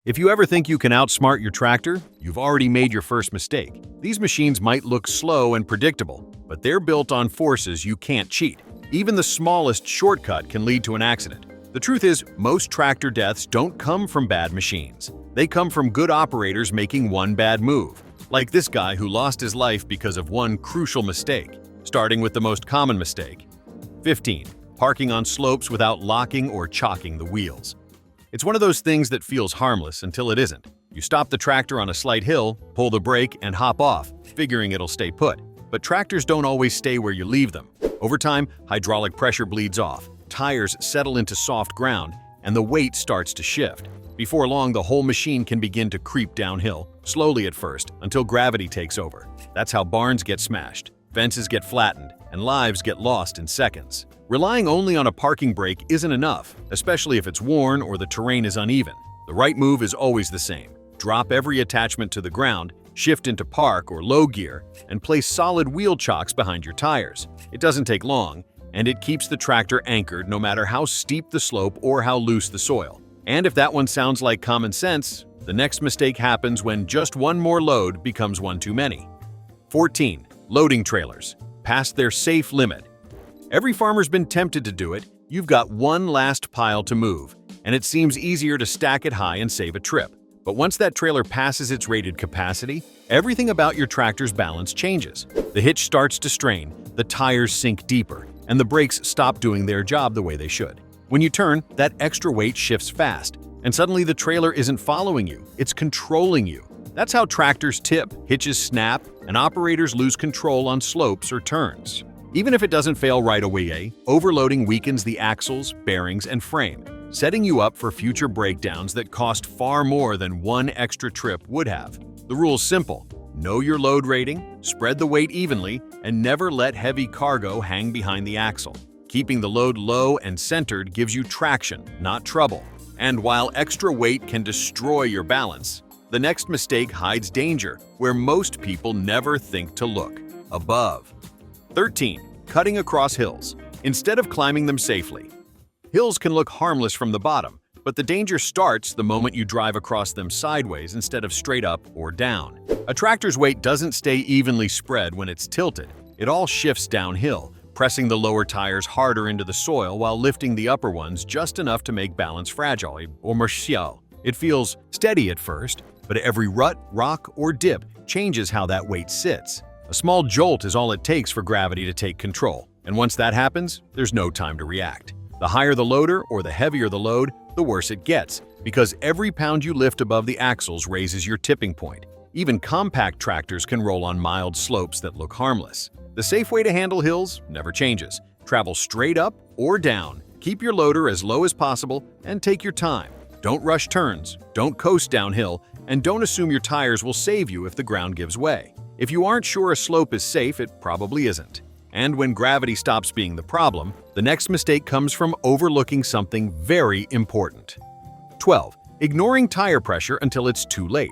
If you ever think you can outsmart your tractor, you've already made your first mistake. These machines might look slow and predictable, but they're built on forces you can't cheat. Even the smallest shortcut can lead to an accident. The truth is, most tractor deaths don't come from bad machines. They come from good operators making one bad move, like this guy who lost his life because of one crucial mistake, starting with the most common mistake. 15. Parking on slopes without locking or chocking the wheels. It's one of those things that feels harmless until it isn't. You stop the tractor on a slight hill, pull the brake, and hop off, figuring it'll stay put. But tractors don't always stay where you leave them. Over time, hydraulic pressure bleeds off, tires settle into soft ground, and the weight starts to shift. Before long, the whole machine can begin to creep downhill, slowly at first, until gravity takes over. That's how barns get smashed, fences get flattened, and lives get lost in seconds. Relying only on a parking brake isn't enough, especially if it's worn or the terrain is uneven. The right move is always the same. Drop every attachment to the ground, shift into park or low gear, and place solid wheel chocks behind your tires. It doesn't take long, and it keeps the tractor anchored no matter how steep the slope or how loose the soil. And if that one sounds like common sense, the next mistake happens when just one more load becomes one too many. 14. Loading trailers, past their safe limit. Every farmer's been tempted to do it. You've got one last pile to move, and it seems easier to stack it high and save a trip. But once that trailer passes its rated capacity, everything about your tractor's balance changes. The hitch starts to strain, the tires sink deeper, and the brakes stop doing their job the way they should. When you turn, that extra weight shifts fast, and suddenly the trailer isn't following you, it's controlling you. That's how tractors tip, hitches snap, and operators lose control on slopes or turns. Even if it doesn't fail right away, overloading weakens the axles, bearings, and frame, setting you up for future breakdowns that cost far more than one extra trip would have. The rule's simple. Know your load rating, spread the weight evenly, and never let heavy cargo hang behind the axle. Keeping the load low and centered gives you traction, not trouble. And while extra weight can destroy your balance, the next mistake hides danger where most people never think to look: above. 13. Cutting across hills, instead of climbing them safely. Hills can look harmless from the bottom, but the danger starts the moment you drive across them sideways instead of straight up or down. A tractor's weight doesn't stay evenly spread when it's tilted. It all shifts downhill, pressing the lower tires harder into the soil while lifting the upper ones just enough to make balance fragile or martial. It feels steady at first, but every rut, rock, or dip changes how that weight sits. A small jolt is all it takes for gravity to take control, and once that happens, there's no time to react. The higher the loader or the heavier the load, the worse it gets, because every pound you lift above the axles raises your tipping point. Even compact tractors can roll on mild slopes that look harmless. The safe way to handle hills never changes. Travel straight up or down, keep your loader as low as possible, and take your time. Don't rush turns, don't coast downhill, and don't assume your tires will save you if the ground gives way. If you aren't sure a slope is safe, it probably isn't. And when gravity stops being the problem, the next mistake comes from overlooking something very important. 12. Ignoring tire pressure until it's too late.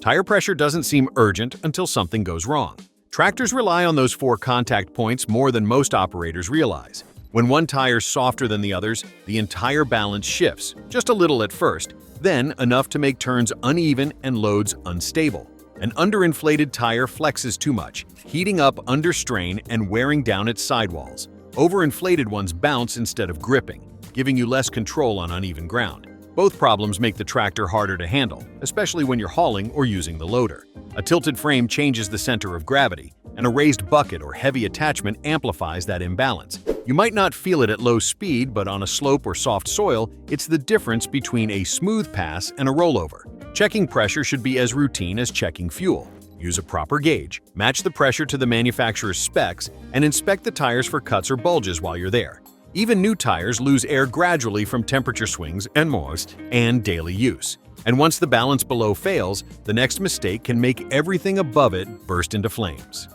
Tire pressure doesn't seem urgent until something goes wrong. Tractors rely on those 4 contact points more than most operators realize. When one tire's softer than the others, the entire balance shifts, just a little at first, then enough to make turns uneven and loads unstable. An underinflated tire flexes too much, heating up under strain and wearing down its sidewalls. Overinflated ones bounce instead of gripping, giving you less control on uneven ground. Both problems make the tractor harder to handle, especially when you're hauling or using the loader. A tilted frame changes the center of gravity, and a raised bucket or heavy attachment amplifies that imbalance. You might not feel it at low speed, but on a slope or soft soil, it's the difference between a smooth pass and a rollover. Checking pressure should be as routine as checking fuel. Use a proper gauge, match the pressure to the manufacturer's specs, and inspect the tires for cuts or bulges while you're there. Even new tires lose air gradually from temperature swings and moist and daily use. And once the balance below fails, the next mistake can make everything above it burst into flames.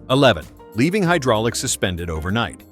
11. Leaving hydraulics suspended overnight.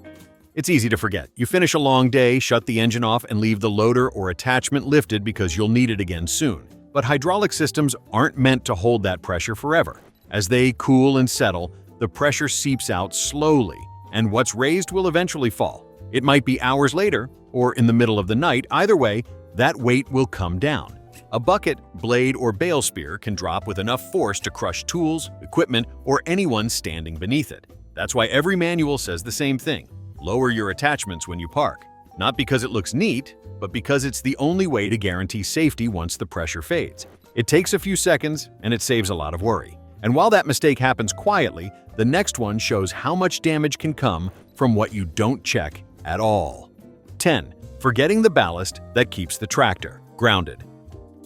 It's easy to forget. You finish a long day, shut the engine off, and leave the loader or attachment lifted because you'll need it again soon. But hydraulic systems aren't meant to hold that pressure forever. As they cool and settle, the pressure seeps out slowly, and what's raised will eventually fall. It might be hours later, or in the middle of the night. Either way, that weight will come down. A bucket, blade, or bale spear can drop with enough force to crush tools, equipment, or anyone standing beneath it. That's why every manual says the same thing: lower your attachments when you park. Not because it looks neat, but because it's the only way to guarantee safety once the pressure fades. It takes a few seconds, and it saves a lot of worry. And while that mistake happens quietly, the next one shows how much damage can come from what you don't check at all. 10. Forgetting the ballast that keeps the tractor grounded.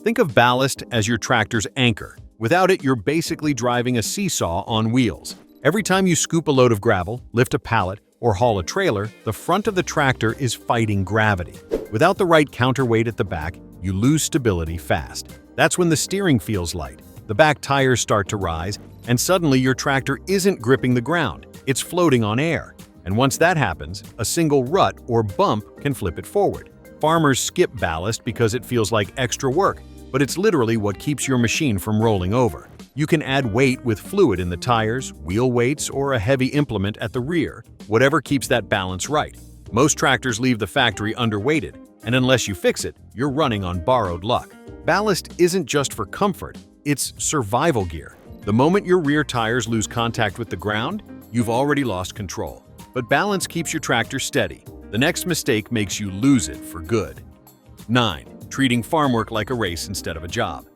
Think of ballast as your tractor's anchor. Without it, you're basically driving a seesaw on wheels. Every time you scoop a load of gravel, lift a pallet, or haul a trailer, the front of the tractor is fighting gravity. Without the right counterweight at the back, you lose stability fast. That's when the steering feels light, the back tires start to rise, and suddenly your tractor isn't gripping the ground, it's floating on air. And once that happens, a single rut or bump can flip it forward. Farmers skip ballast because it feels like extra work, but it's literally what keeps your machine from rolling over. You can add weight with fluid in the tires, wheel weights, or a heavy implement at the rear, whatever keeps that balance right. Most tractors leave the factory underweighted, and unless you fix it, you're running on borrowed luck. Ballast isn't just for comfort, it's survival gear. The moment your rear tires lose contact with the ground, you've already lost control. But balance keeps your tractor steady. The next mistake makes you lose it for good. 9. Treating farm work like a race instead of a job.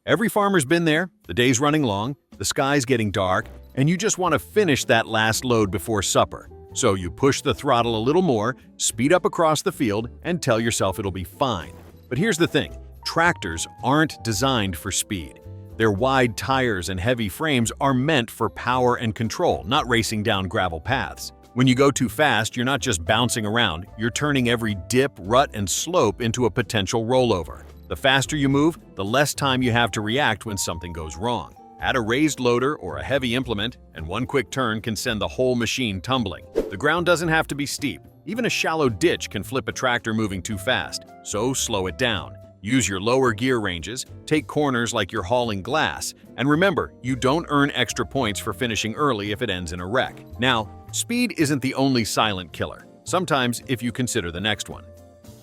Every farmer's been there. The day's running long, the sky's getting dark, and you just want to finish that last load before supper. So you push the throttle a little more, speed up across the field, and tell yourself it'll be fine. But here's the thing: tractors aren't designed for speed. Their wide tires and heavy frames are meant for power and control, not racing down gravel paths. When you go too fast, you're not just bouncing around, you're turning every dip, rut, and slope into a potential rollover. The faster you move, the less time you have to react when something goes wrong. Add a raised loader or a heavy implement, and one quick turn can send the whole machine tumbling. The ground doesn't have to be steep. Even a shallow ditch can flip a tractor moving too fast, so slow it down. Use your lower gear ranges, take corners like you're hauling glass, and remember, you don't earn extra points for finishing early if it ends in a wreck. Now, speed isn't the only silent killer. Sometimes, if you consider the next one.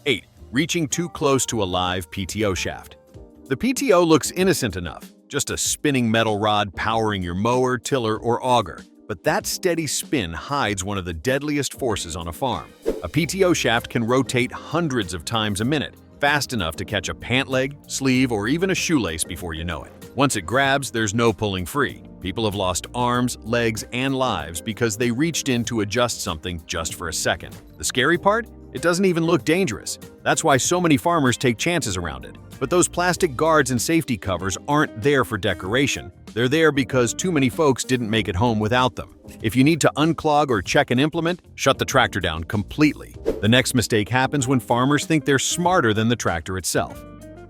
8. Reaching too close to a live PTO shaft. The PTO looks innocent enough, just a spinning metal rod powering your mower, tiller, or auger. But that steady spin hides one of the deadliest forces on a farm. A PTO shaft can rotate hundreds of times a minute, fast enough to catch a pant leg, sleeve, or even a shoelace before you know it. Once it grabs, there's no pulling free. People have lost arms, legs, and lives because they reached in to adjust something just for a second. The scary part? It doesn't even look dangerous. That's why so many farmers take chances around it. But those plastic guards and safety covers aren't there for decoration. They're there because too many folks didn't make it home without them. If you need to unclog or check an implement, shut the tractor down completely. The next mistake happens when farmers think they're smarter than the tractor itself.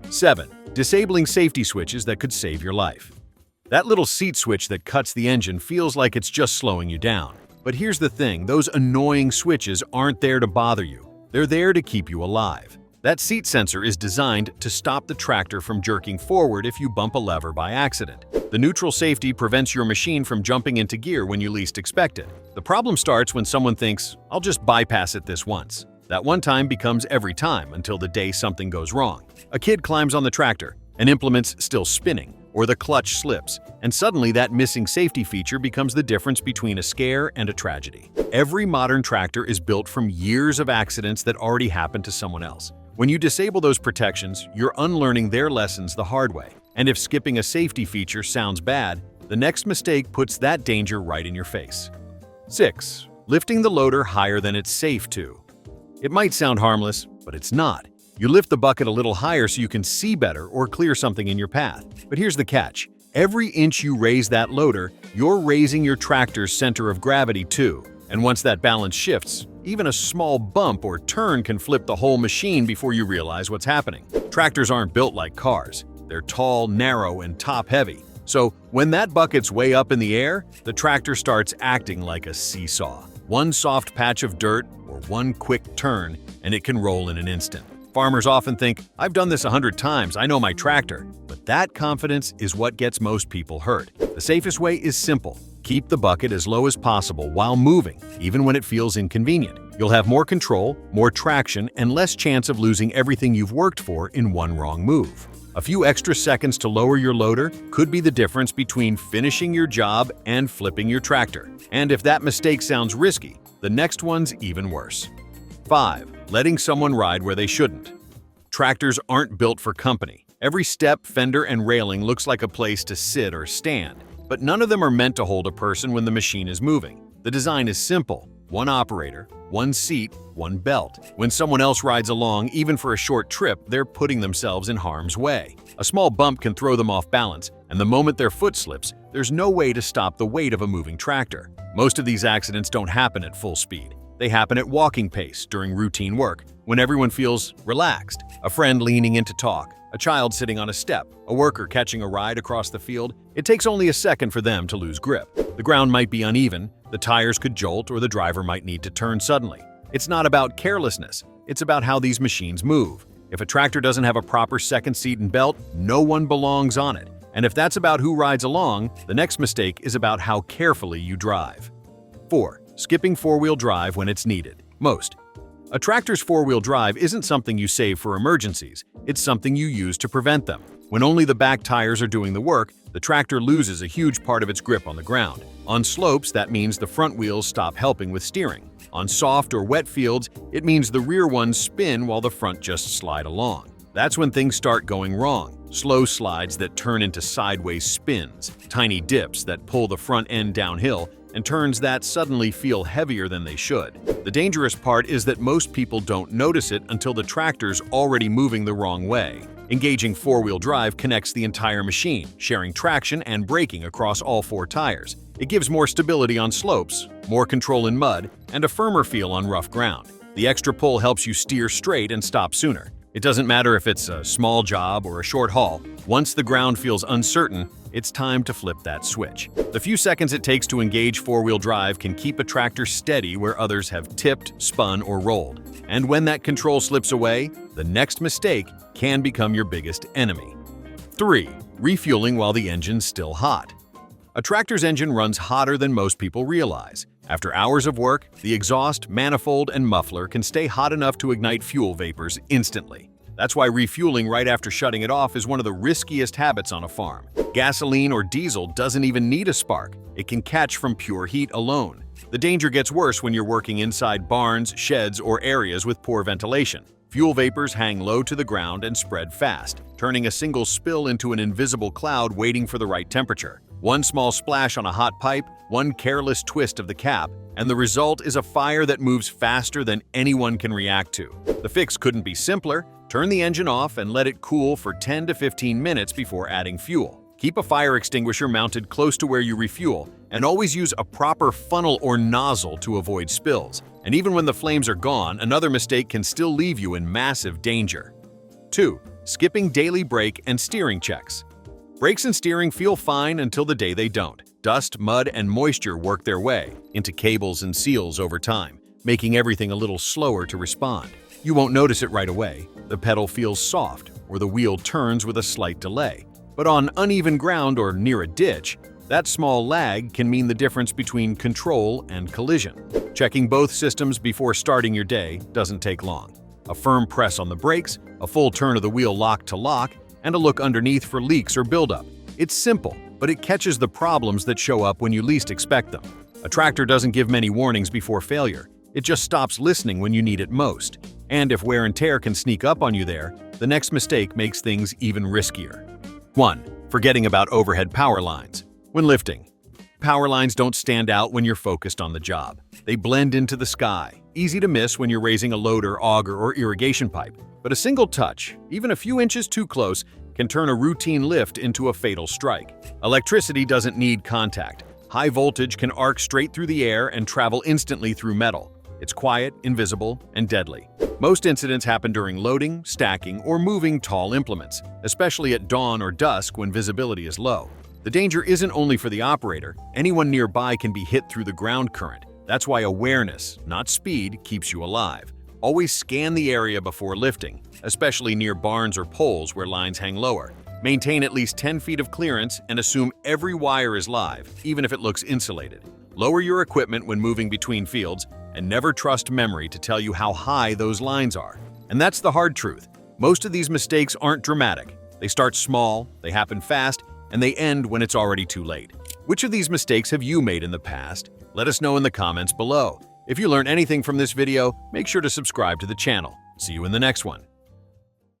7. Disabling safety switches that could save your life. That little seat switch that cuts the engine feels like it's just slowing you down. But here's the thing, those annoying switches aren't there to bother you. They're there to keep you alive. That seat sensor is designed to stop the tractor from jerking forward if you bump a lever by accident. The neutral safety prevents your machine from jumping into gear when you least expect it. The problem starts when someone thinks, "I'll just bypass it this once." That one time becomes every time until the day something goes wrong. A kid climbs on the tractor, an implement's still spinning, or the clutch slips, and suddenly that missing safety feature becomes the difference between a scare and a tragedy. Every modern tractor is built from years of accidents that already happened to someone else. When you disable those protections, you're unlearning their lessons the hard way. And if skipping a safety feature sounds bad, the next mistake puts that danger right in your face. 6. Lifting the loader higher than it's safe to. It might sound harmless, but it's not. You lift the bucket a little higher so you can see better or clear something in your path. But here's the catch. Every inch you raise that loader, you're raising your tractor's center of gravity too. And once that balance shifts, even a small bump or turn can flip the whole machine before you realize what's happening. Tractors aren't built like cars. They're tall, narrow, and top-heavy. So when that bucket's way up in the air, the tractor starts acting like a seesaw. One soft patch of dirt or one quick turn, and it can roll in an instant. Farmers often think, "I've done this 100 times, I know my tractor." But that confidence is what gets most people hurt. The safest way is simple. Keep the bucket as low as possible while moving, even when it feels inconvenient. You'll have more control, more traction, and less chance of losing everything you've worked for in one wrong move. A few extra seconds to lower your loader could be the difference between finishing your job and flipping your tractor. And if that mistake sounds risky, the next one's even worse. 5. Letting someone ride where they shouldn't. Tractors aren't built for company. Every step, fender, and railing looks like a place to sit or stand, but none of them are meant to hold a person when the machine is moving. The design is simple: one operator, one seat, one belt. When someone else rides along, even for a short trip, they're putting themselves in harm's way. A small bump can throw them off balance, and the moment their foot slips, there's no way to stop the weight of a moving tractor. Most of these accidents don't happen at full speed. They happen at walking pace during routine work, when everyone feels relaxed. A friend leaning in to talk, a child sitting on a step, a worker catching a ride across the field. It takes only a second for them to lose grip. The ground might be uneven, the tires could jolt, or the driver might need to turn suddenly. It's not about carelessness, it's about how these machines move. If a tractor doesn't have a proper second seat and belt, no one belongs on it. And if that's about who rides along, the next mistake is about how carefully you drive. 4. Skipping four-wheel drive when it's needed. Most. A tractor's four-wheel drive isn't something you save for emergencies, it's something you use to prevent them. When only the back tires are doing the work, the tractor loses a huge part of its grip on the ground. On slopes, that means the front wheels stop helping with steering. On soft or wet fields, it means the rear ones spin while the front just slide along. That's when things start going wrong. Slow slides that turn into sideways spins, tiny dips that pull the front end downhill, and turns that suddenly feel heavier than they should. The dangerous part is that most people don't notice it until the tractor's already moving the wrong way. Engaging four-wheel drive connects the entire machine, sharing traction and braking across all four tires. It gives more stability on slopes, more control in mud, and a firmer feel on rough ground. The extra pull helps you steer straight and stop sooner. It doesn't matter if it's a small job or a short haul. Once the ground feels uncertain, it's time to flip that switch. The few seconds it takes to engage four-wheel drive can keep a tractor steady where others have tipped, spun, or rolled. And when that control slips away, the next mistake can become your biggest enemy. 3. Refueling while the engine's still hot. A tractor's engine runs hotter than most people realize. After hours of work, the exhaust, manifold, and muffler can stay hot enough to ignite fuel vapors instantly. That's why refueling right after shutting it off is one of the riskiest habits on a farm. Gasoline or diesel doesn't even need a spark. It can catch from pure heat alone. The danger gets worse when you're working inside barns, sheds, or areas with poor ventilation. Fuel vapors hang low to the ground and spread fast, turning a single spill into an invisible cloud waiting for the right temperature. One small splash on a hot pipe, one careless twist of the cap, and the result is a fire that moves faster than anyone can react to. The fix couldn't be simpler. Turn the engine off and let it cool for 10 to 15 minutes before adding fuel. Keep a fire extinguisher mounted close to where you refuel, and always use a proper funnel or nozzle to avoid spills. And even when the flames are gone, another mistake can still leave you in massive danger. 2. Skipping daily brake and steering checks. Brakes and steering feel fine until the day they don't. Dust, mud, and moisture work their way into cables and seals over time, making everything a little slower to respond. You won't notice it right away. The pedal feels soft, or the wheel turns with a slight delay. But on uneven ground or near a ditch, that small lag can mean the difference between control and collision. Checking both systems before starting your day doesn't take long. A firm press on the brakes, a full turn of the wheel lock to lock, and a look underneath for leaks or buildup. It's simple, but it catches the problems that show up when you least expect them. A tractor doesn't give many warnings before failure. It just stops listening when you need it most. And if wear and tear can sneak up on you there, the next mistake makes things even riskier. 1. Forgetting about overhead power lines. When lifting, power lines don't stand out when you're focused on the job. They blend into the sky, easy to miss when you're raising a loader, auger, or irrigation pipe. But a single touch, even a few inches too close, can turn a routine lift into a fatal strike. Electricity doesn't need contact. High voltage can arc straight through the air and travel instantly through metal. It's quiet, invisible, and deadly. Most incidents happen during loading, stacking, or moving tall implements, especially at dawn or dusk when visibility is low. The danger isn't only for the operator. Anyone nearby can be hit through the ground current. That's why awareness, not speed, keeps you alive. Always scan the area before lifting, especially near barns or poles where lines hang lower. Maintain at least 10 feet of clearance and assume every wire is live, even if it looks insulated. Lower your equipment when moving between fields, and never trust memory to tell you how high those lines are. And that's the hard truth. Most of these mistakes aren't dramatic. They start small, they happen fast, and they end when it's already too late. Which of these mistakes have you made in the past? Let us know in the comments below. If you learned anything from this video, make sure to subscribe to the channel. See you in the next one.